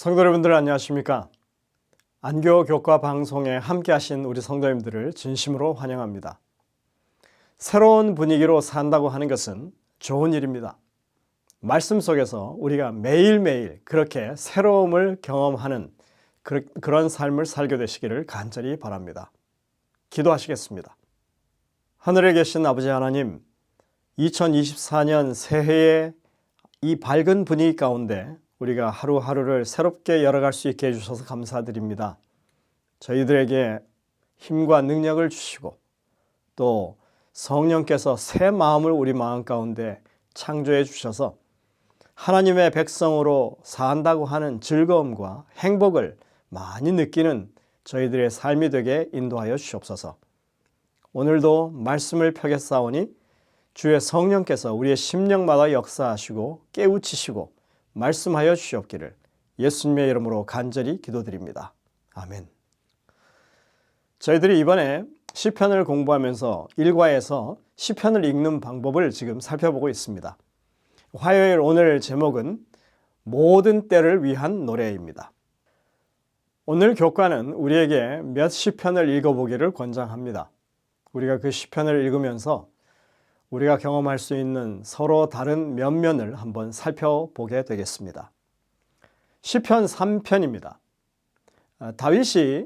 성도 여러분들 안녕하십니까? 안교 교과 방송에 함께 하신 우리 성도님들을 진심으로 환영합니다. 새로운 분위기로 산다고 하는 것은 좋은 일입니다. 말씀 속에서 우리가 매일매일 그렇게 새로움을 경험하는 그런 삶을 살게 되시기를 간절히 바랍니다. 기도하시겠습니다. 하늘에 계신 아버지 하나님, 2024년 새해의 이 밝은 분위기 가운데 우리가 하루하루를 새롭게 열어갈 수 있게 해주셔서 감사드립니다. 저희들에게 힘과 능력을 주시고 또 성령께서 새 마음을 우리 마음 가운데 창조해 주셔서 하나님의 백성으로 산다고 하는 즐거움과 행복을 많이 느끼는 저희들의 삶이 되게 인도하여 주시옵소서. 오늘도 말씀을 펴겠사오니 주의 성령께서 우리의 심령마다 역사하시고 깨우치시고 말씀하여 주시옵기를 예수님의 이름으로 간절히 기도드립니다. 아멘. 저희들이 이번에 시편을 공부하면서 일과에서 시편을 읽는 방법을 지금 살펴보고 있습니다. 화요일 오늘 제목은 모든 때를 위한 노래입니다. 오늘 교과는 우리에게 몇 시편을 읽어보기를 권장합니다. 우리가 그 시편을 읽으면서 우리가 경험할 수 있는 서로 다른 면면을 한번 살펴보게 되겠습니다. 시편 3편입니다. 다윗이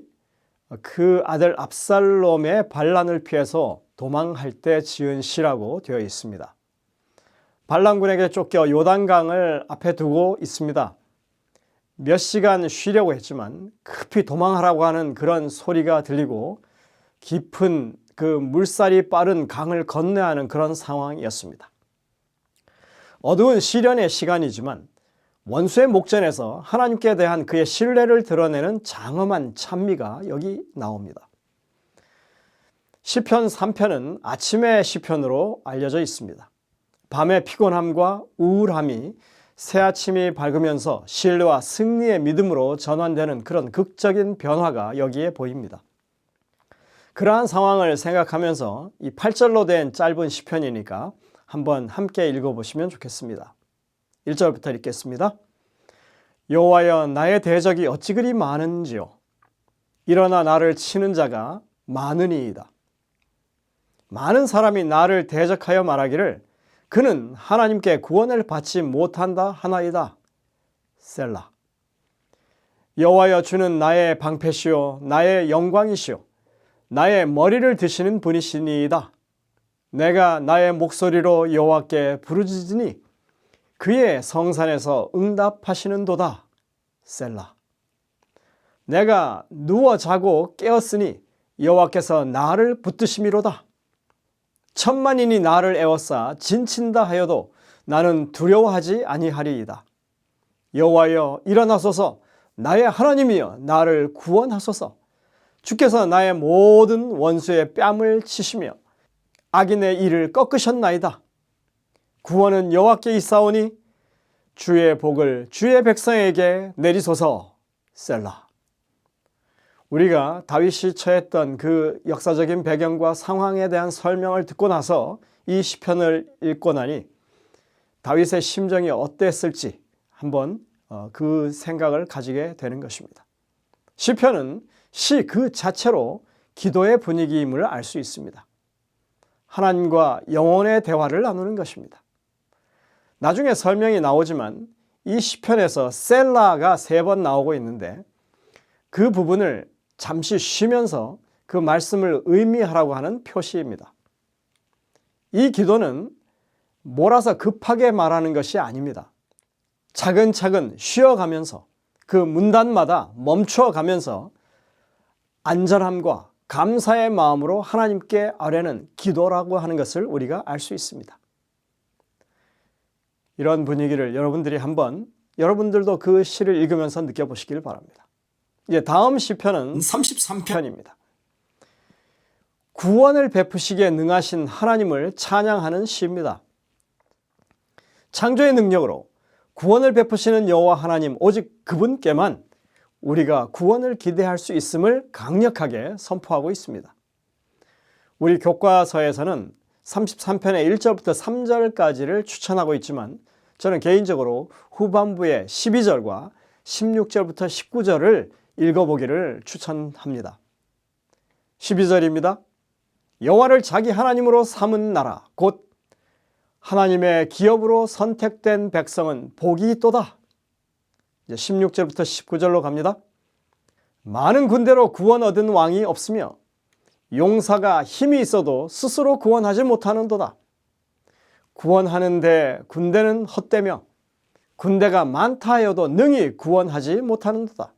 그 아들 압살롬의 반란을 피해서 도망할 때 지은 시라고 되어 있습니다. 반란군에게 쫓겨 요단강을 앞에 두고 있습니다. 몇 시간 쉬려고 했지만 급히 도망하라고 하는 그런 소리가 들리고 깊은 그 물살이 빠른 강을 건너야 하는 그런 상황이었습니다. 어두운 시련의 시간이지만 원수의 목전에서 하나님께 대한 그의 신뢰를 드러내는 장엄한 찬미가 여기 나옵니다. 시편 3편은 아침의 시편으로 알려져 있습니다. 밤의 피곤함과 우울함이 새아침이 밝으면서 신뢰와 승리의 믿음으로 전환되는 그런 극적인 변화가 여기에 보입니다. 그러한 상황을 생각하면서 이 8절로 된 짧은 시편이니까 한번 함께 읽어보시면 좋겠습니다. 1절부터 읽겠습니다. 여호와여, 나의 대적이 어찌 그리 많은지요. 일어나 나를 치는 자가 많으니이다. 많은 사람이 나를 대적하여 말하기를 그는 하나님께 구원을 받지 못한다 하나이다. 셀라. 여호와여, 주는 나의 방패시오 나의 영광이시오 나의 머리를 드시는 분이시니이다. 내가 나의 목소리로 여호와께 부르짖으니 그의 성산에서 응답하시는도다. 셀라. 내가 누워 자고 깨었으니 여호와께서 나를 붙드심이로다. 천만인이 나를 애워싸 진친다 하여도 나는 두려워하지 아니하리이다. 여호와여, 일어나소서. 나의 하나님이여, 나를 구원하소서. 주께서 나의 모든 원수의 뺨을 치시며 악인의 이를 꺾으셨나이다. 구원은 여호와께 있사오니 주의 복을 주의 백성에게 내리소서. 셀라. 우리가 다윗이 처했던 그 역사적인 배경과 상황에 대한 설명을 듣고 나서 이 시편을 읽고 나니 다윗의 심정이 어땠을지 한번 그 생각을 가지게 되는 것입니다. 시편은 시 그 자체로 기도의 분위기임을 알 수 있습니다. 하나님과 영혼의 대화를 나누는 것입니다. 나중에 설명이 나오지만 이 시편에서 셀라가 3번 나오고 있는데 그 부분을 잠시 쉬면서 그 말씀을 의미하라고 하는 표시입니다. 이 기도는 몰아서 급하게 말하는 것이 아닙니다. 차근차근 쉬어가면서 그 문단마다 멈춰가면서 안전함과 감사의 마음으로 하나님께 아뢰는 기도라고 하는 것을 우리가 알 수 있습니다. 이런 분위기를 여러분들이 한번 여러분들도 그 시를 읽으면서 느껴보시길 바랍니다. 이제 다음 시편은 33편입니다. 구원을 베푸시기에 능하신 하나님을 찬양하는 시입니다. 창조의 능력으로 구원을 베푸시는 여호와 하나님, 오직 그분께만 우리가 구원을 기대할 수 있음을 강력하게 선포하고 있습니다. 우리 교과서에서는 33편의 1절부터 3절까지를 추천하고 있지만 저는 개인적으로 후반부의 12절과 16절부터 19절을 읽어보기를 추천합니다. 12절입니다. 여호와를 자기 하나님으로 삼은 나라 곧 하나님의 기업으로 선택된 백성은 복이 있도다. 이제 16절부터 19절로 갑니다. 많은 군대로 구원 얻은 왕이 없으며 용사가 힘이 있어도 스스로 구원하지 못하는도다. 구원하는데 군대는 헛되며 군대가 많다 하여도 능히 구원하지 못하는도다.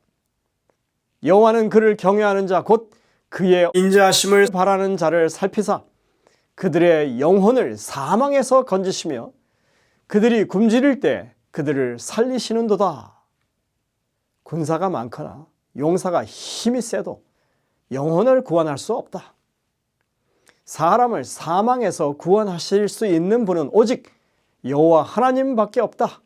여호와는 그를 경외하는 자 곧 그의 인자하심을 바라는 자를 살피사 그들의 영혼을 사망에서 건지시며 그들이 굶주릴 때 그들을 살리시는도다. 군사가 많거나 용사가 힘이 세도 영혼을 구원할 수 없다. 사람을 사망에서 구원하실 수 있는 분은 오직 여호와 하나님밖에 없다.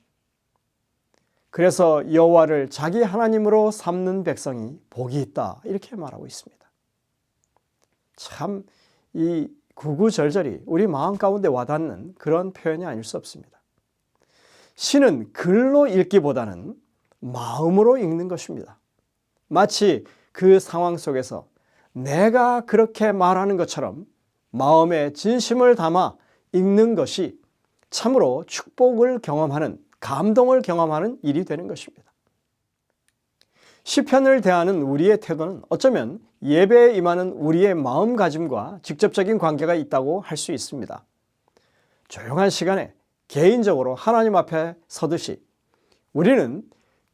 그래서 여호와를 자기 하나님으로 삼는 백성이 복이 있다. 이렇게 말하고 있습니다. 참 이 구구절절이 우리 마음 가운데 와닿는 그런 표현이 아닐 수 없습니다. 시는 글로 읽기보다는 마음으로 읽는 것입니다. 마치 그 상황 속에서 내가 그렇게 말하는 것처럼 마음에 진심을 담아 읽는 것이 참으로 축복을 경험하는, 감동을 경험하는 일이 되는 것입니다. 시편을 대하는 우리의 태도는 어쩌면 예배에 임하는 우리의 마음가짐과 직접적인 관계가 있다고 할 수 있습니다. 조용한 시간에 개인적으로 하나님 앞에 서듯이 우리는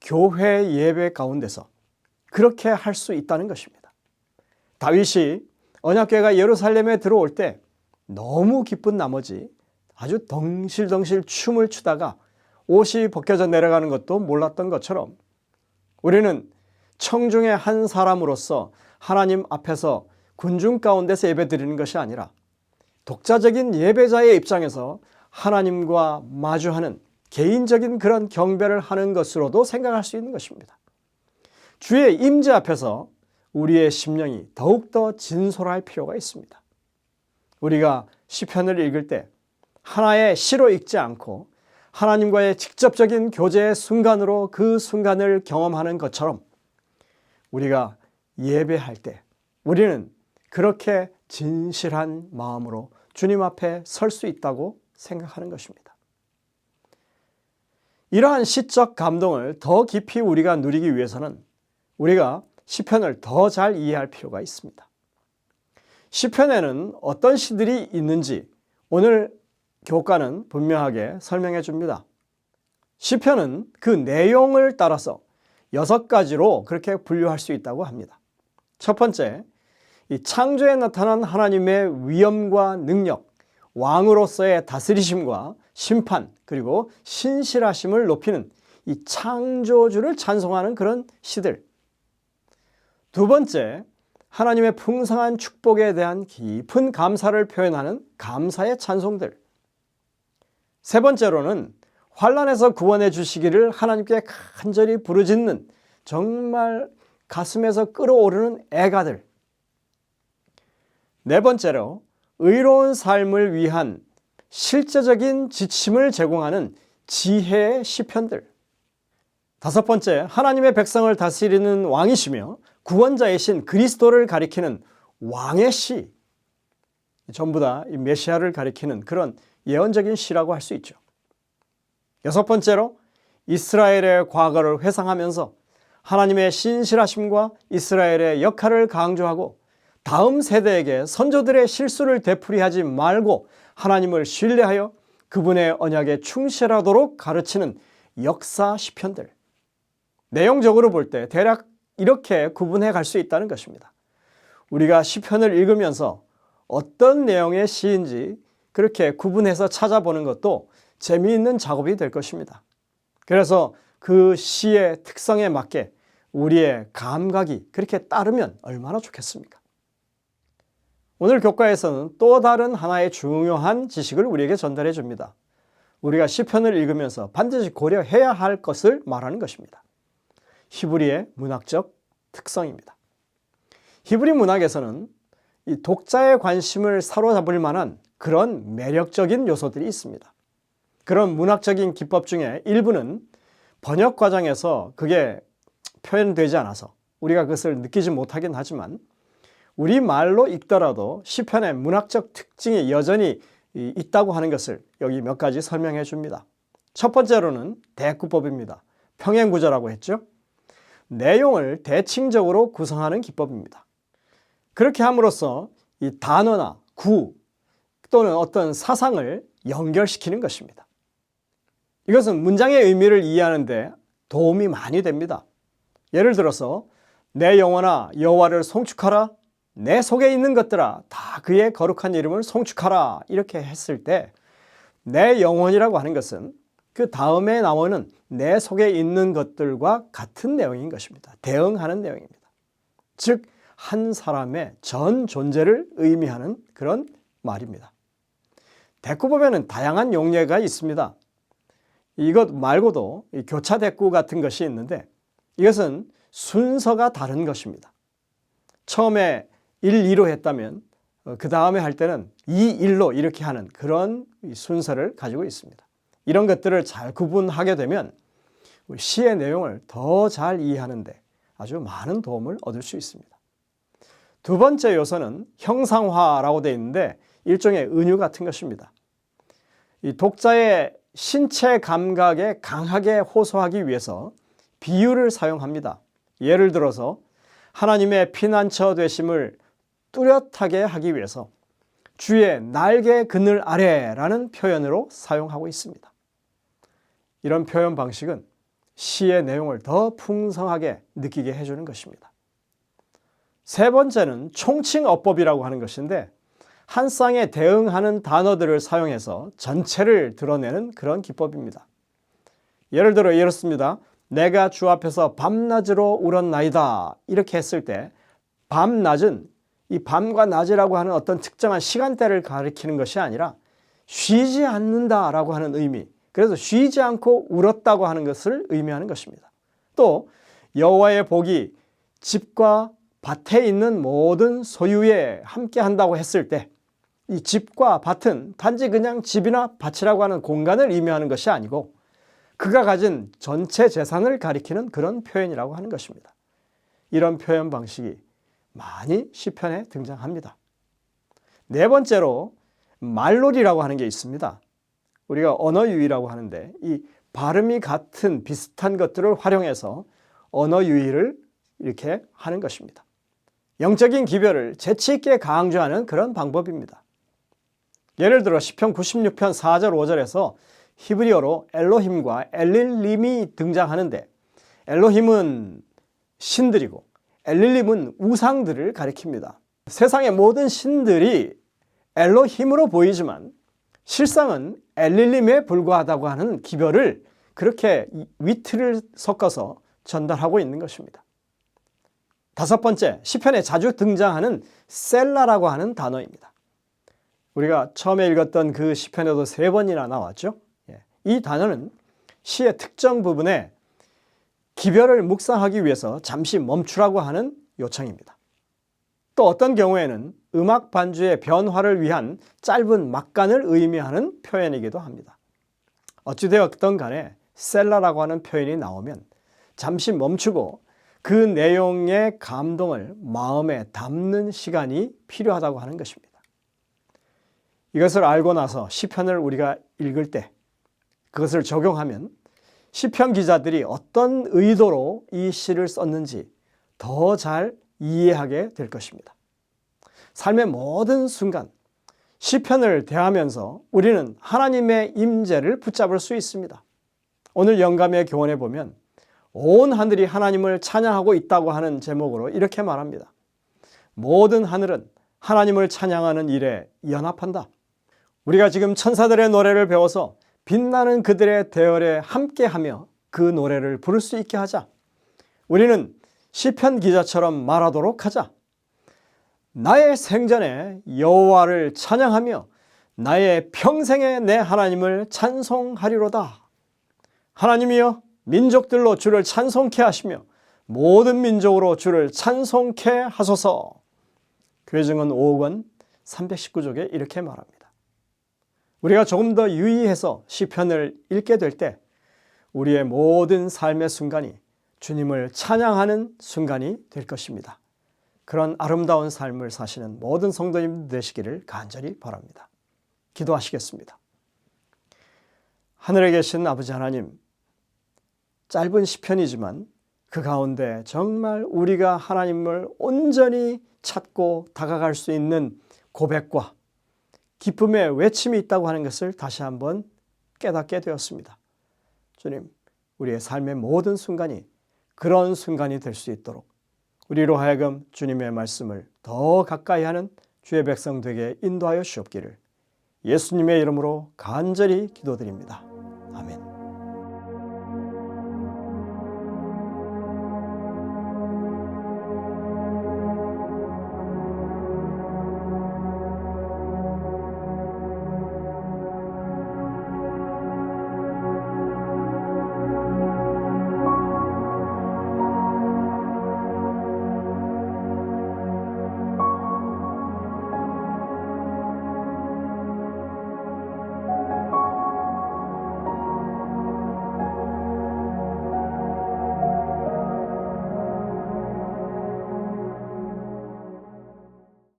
교회 예배 가운데서 그렇게 할 수 있다는 것입니다. 다윗이 언약궤가 예루살렘에 들어올 때 너무 기쁜 나머지 아주 덩실덩실 춤을 추다가 옷이 벗겨져 내려가는 것도 몰랐던 것처럼 우리는 청중의 한 사람으로서 하나님 앞에서 군중 가운데서 예배 드리는 것이 아니라 독자적인 예배자의 입장에서 하나님과 마주하는 개인적인 그런 경배를 하는 것으로도 생각할 수 있는 것입니다. 주의 임재 앞에서 우리의 심령이 더욱더 진솔할 필요가 있습니다. 우리가 시편을 읽을 때 하나의 시로 읽지 않고 하나님과의 직접적인 교제의 순간으로 그 순간을 경험하는 것처럼 우리가 예배할 때 우리는 그렇게 진실한 마음으로 주님 앞에 설 수 있다고 생각하는 것입니다. 이러한 시적 감동을 더 깊이 우리가 누리기 위해서는 우리가 시편을 더 잘 이해할 필요가 있습니다. 시편에는 어떤 시들이 있는지 오늘 교과는 분명하게 설명해 줍니다. 시편은 그 내용을 따라서 6가지로 그렇게 분류할 수 있다고 합니다. 첫 번째, 이 창조에 나타난 하나님의 위엄과 능력, 왕으로서의 다스리심과 심판, 그리고 신실하심을 높이는 이 창조주를 찬송하는 그런 시들. 두 번째, 하나님의 풍성한 축복에 대한 깊은 감사를 표현하는 감사의 찬송들. 세 번째로는 환난에서 구원해 주시기를 하나님께 간절히 부르짖는 정말 가슴에서 끓어오르는 애가들. 네 번째로 의로운 삶을 위한 실제적인 지침을 제공하는 지혜의 시편들. 다섯 번째, 하나님의 백성을 다스리는 왕이시며 구원자이신 그리스도를 가리키는 왕의 시. 전부 다 이 메시아를 가리키는 그런 예언적인 시라고 할 수 있죠. 여섯 번째로 이스라엘의 과거를 회상하면서 하나님의 신실하심과 이스라엘의 역할을 강조하고 다음 세대에게 선조들의 실수를 되풀이하지 말고 하나님을 신뢰하여 그분의 언약에 충실하도록 가르치는 역사 시편들. 내용적으로 볼 때 대략 이렇게 구분해 갈 수 있다는 것입니다. 우리가 시편을 읽으면서 어떤 내용의 시인지 그렇게 구분해서 찾아보는 것도 재미있는 작업이 될 것입니다. 그래서 그 시의 특성에 맞게 우리의 감각이 그렇게 따르면 얼마나 좋겠습니까? 오늘 교과에서는 또 다른 하나의 중요한 지식을 우리에게 전달해 줍니다. 우리가 시편을 읽으면서 반드시 고려해야 할 것을 말하는 것입니다. 히브리의 문학적 특성입니다. 히브리 문학에서는 이 독자의 관심을 사로잡을 만한 그런 매력적인 요소들이 있습니다. 그런 문학적인 기법 중에 일부는 번역 과정에서 그게 표현되지 않아서 우리가 그것을 느끼지 못하긴 하지만 우리말로 읽더라도 시편의 문학적 특징이 여전히 있다고 하는 것을 여기 몇 가지 설명해 줍니다. 첫 번째로는 대구법입니다. 평행구조라고 했죠. 내용을 대칭적으로 구성하는 기법입니다. 그렇게 함으로써 이 단어나 구 또는 어떤 사상을 연결시키는 것입니다. 이것은 문장의 의미를 이해하는 데 도움이 많이 됩니다. 예를 들어서 내 영혼아 여호와를 송축하라, 내 속에 있는 것들아 다 그의 거룩한 이름을 송축하라 이렇게 했을 때 내 영혼이라고 하는 것은 그 다음에 나오는 내 속에 있는 것들과 같은 내용인 것입니다. 대응하는 내용입니다. 즉 한 사람의 전 존재를 의미하는 그런 말입니다. 대꾸법에는 다양한 용례가 있습니다. 이것 말고도 교차 대꾸 같은 것이 있는데 이것은 순서가 다른 것입니다. 처음에 1, 2로 했다면 그 다음에 할 때는 2, 1로 이렇게 하는 그런 순서를 가지고 있습니다. 이런 것들을 잘 구분하게 되면 시의 내용을 더 잘 이해하는 데 아주 많은 도움을 얻을 수 있습니다. 두 번째 요소는 형상화라고 되어 있는데 일종의 은유 같은 것입니다. 이 독자의 신체 감각에 강하게 호소하기 위해서 비유를 사용합니다. 예를 들어서 하나님의 피난처 되심을 뚜렷하게 하기 위해서 주의 날개 그늘 아래라는 표현으로 사용하고 있습니다. 이런 표현 방식은 시의 내용을 더 풍성하게 느끼게 해주는 것입니다. 세 번째는 총칭어법이라고 하는 것인데 한 쌍에 대응하는 단어들을 사용해서 전체를 드러내는 그런 기법입니다. 예를 들어 이렇습니다. 내가 주 앞에서 밤낮으로 울었나이다 이렇게 했을 때 밤낮은 이 밤과 낮이라고 하는 어떤 특정한 시간대를 가리키는 것이 아니라 쉬지 않는다라고 하는 의미, 그래서 쉬지 않고 울었다고 하는 것을 의미하는 것입니다. 또 여호와의 복이 집과 밭에 있는 모든 소유에 함께 한다고 했을 때 이 집과 밭은 단지 그냥 집이나 밭이라고 하는 공간을 의미하는 것이 아니고 그가 가진 전체 재산을 가리키는 그런 표현이라고 하는 것입니다. 이런 표현 방식이 많이 시편에 등장합니다. 네 번째로 말놀이라고 하는 게 있습니다. 우리가 언어유희라고 하는데 이 발음이 같은 비슷한 것들을 활용해서 언어유희를 이렇게 하는 것입니다. 영적인 기별을 재치 있게 강조하는 그런 방법입니다. 예를 들어 시편 96편 4절 5절에서 히브리어로 엘로힘과 엘릴림이 등장하는데 엘로힘은 신들이고 엘릴림은 우상들을 가리킵니다. 세상의 모든 신들이 엘로힘으로 보이지만 실상은 엘릴림에 불과하다고 하는 기별을 그렇게 위트를 섞어서 전달하고 있는 것입니다. 다섯 번째, 시편에 자주 등장하는 셀라라고 하는 단어입니다. 우리가 처음에 읽었던 그 시편에도 3번이나 나왔죠. 이 단어는 시의 특정 부분에 기별을 묵상하기 위해서 잠시 멈추라고 하는 요청입니다. 또 어떤 경우에는 음악 반주의 변화를 위한 짧은 막간을 의미하는 표현이기도 합니다. 어찌되었든 간에 셀라라고 하는 표현이 나오면 잠시 멈추고 그 내용의 감동을 마음에 담는 시간이 필요하다고 하는 것입니다. 이것을 알고 나서 시편을 우리가 읽을 때 그것을 적용하면 시편 기자들이 어떤 의도로 이 시를 썼는지 더 잘 이해하게 될 것입니다. 삶의 모든 순간 시편을 대하면서 우리는 하나님의 임재를 붙잡을 수 있습니다. 오늘 영감의 교훈에 보면 온 하늘이 하나님을 찬양하고 있다고 하는 제목으로 이렇게 말합니다. 모든 하늘은 하나님을 찬양하는 일에 연합한다. 우리가 지금 천사들의 노래를 배워서 빛나는 그들의 대열에 함께하며 그 노래를 부를 수 있게 하자. 우리는 시편 기자처럼 말하도록 하자. 나의 생전에 여호와를 찬양하며 나의 평생에 내 하나님을 찬송하리로다. 하나님이여 민족들로 주를 찬송케 하시며 모든 민족으로 주를 찬송케 하소서. 교회증언 5권 319쪽에 이렇게 말합니다. 우리가 조금 더 유의해서 시편을 읽게 될 때 우리의 모든 삶의 순간이 주님을 찬양하는 순간이 될 것입니다. 그런 아름다운 삶을 사시는 모든 성도님 되시기를 간절히 바랍니다. 기도하시겠습니다. 하늘에 계신 아버지 하나님, 짧은 시편이지만 그 가운데 정말 우리가 하나님을 온전히 찾고 다가갈 수 있는 고백과 기쁨의 외침이 있다고 하는 것을 다시 한번 깨닫게 되었습니다. 주님, 우리의 삶의 모든 순간이 그런 순간이 될 수 있도록 우리로 하여금 주님의 말씀을 더 가까이 하는 주의 백성 되게 인도하여 주옵기를 예수님의 이름으로 간절히 기도드립니다.